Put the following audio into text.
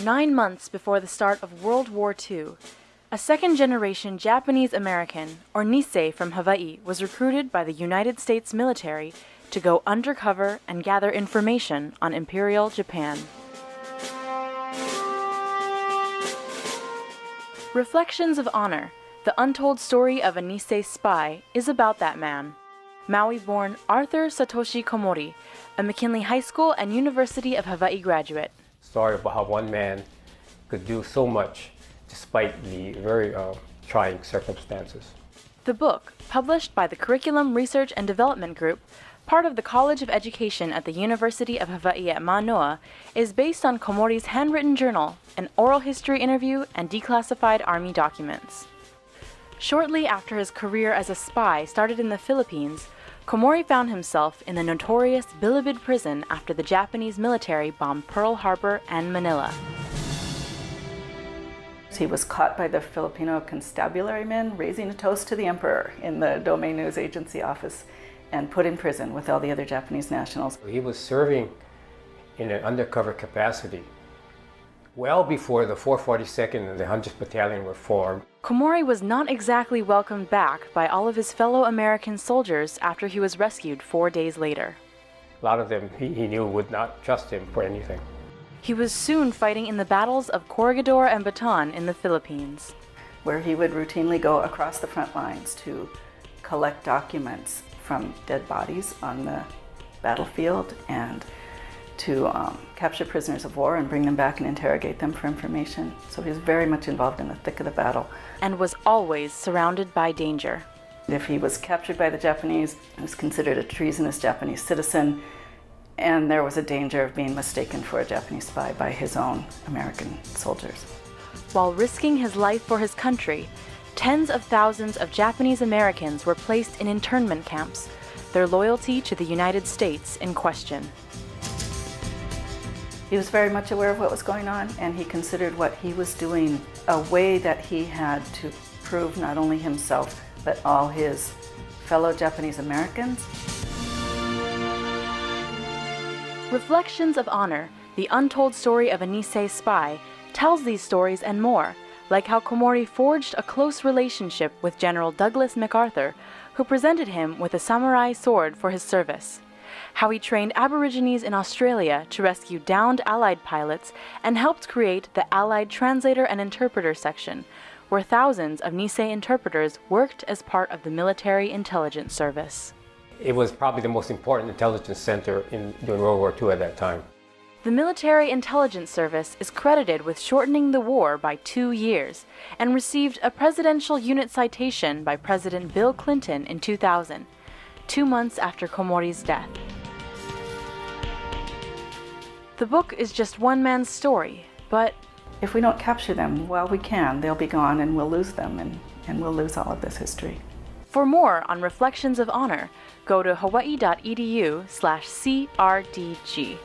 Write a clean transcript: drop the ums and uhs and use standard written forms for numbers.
9 months before the start of World War II, a second-generation Japanese American, or Nisei from Hawaii, was recruited by the United States military to go undercover and gather information on Imperial Japan. Reflections of Honor, the untold story of a Nisei spy, is about that man. Maui-born Arthur Satoshi Komori, a McKinley High School and University of Hawaii graduate. Story about how one man could do so much despite the very trying circumstances. The book, published by the Curriculum Research and Development Group, part of the College of Education at the University of Hawaii at Manoa, is based on Komori's handwritten journal, an oral history interview, and declassified Army documents. Shortly after his career as a spy started in the Philippines, Komori found himself in the notorious Bilibid prison after the Japanese military bombed Pearl Harbor and Manila. He was caught by the Filipino constabulary men raising a toast to the emperor in the Domei News Agency office and put in prison with all the other Japanese nationals. He was serving in an undercover capacity well before the 442nd and the 100th Battalion were formed. Komori was not exactly welcomed back by all of his fellow American soldiers after he was rescued 4 days later. A lot of them he knew would not trust him for anything. He was soon fighting in the battles of Corregidor and Bataan in the Philippines, where he would routinely go across the front lines to collect documents from dead bodies on the battlefield and to capture prisoners of war and bring them back and interrogate them for information. So he was very much involved in the thick of the battle. And was always surrounded by danger. If he was captured by the Japanese, he was considered a treasonous Japanese citizen, and there was a danger of being mistaken for a Japanese spy by his own American soldiers. While risking his life for his country, tens of thousands of Japanese Americans were placed in internment camps, their loyalty to the United States in question. He was very much aware of what was going on, and he considered what he was doing a way that he had to prove not only himself, but all his fellow Japanese Americans. Reflections of Honor, the untold story of a Nisei spy, tells these stories and more, like how Komori forged a close relationship with General Douglas MacArthur, who presented him with a samurai sword for his service. How he trained Aborigines in Australia to rescue downed Allied pilots and helped create the Allied Translator and Interpreter section, where thousands of Nisei interpreters worked as part of the military intelligence service. It was probably the most important intelligence center during World War II at that time. The Military Intelligence Service is credited with shortening the war by 2 years and received a Presidential Unit Citation by President Bill Clinton in 2000, 2 months after Komori's death. The book is just one man's story, but if we don't capture them while we can, they'll be gone and we'll lose them, and we'll lose all of this history. For more on Reflections of Honor, go to hawaii.edu/CRDG.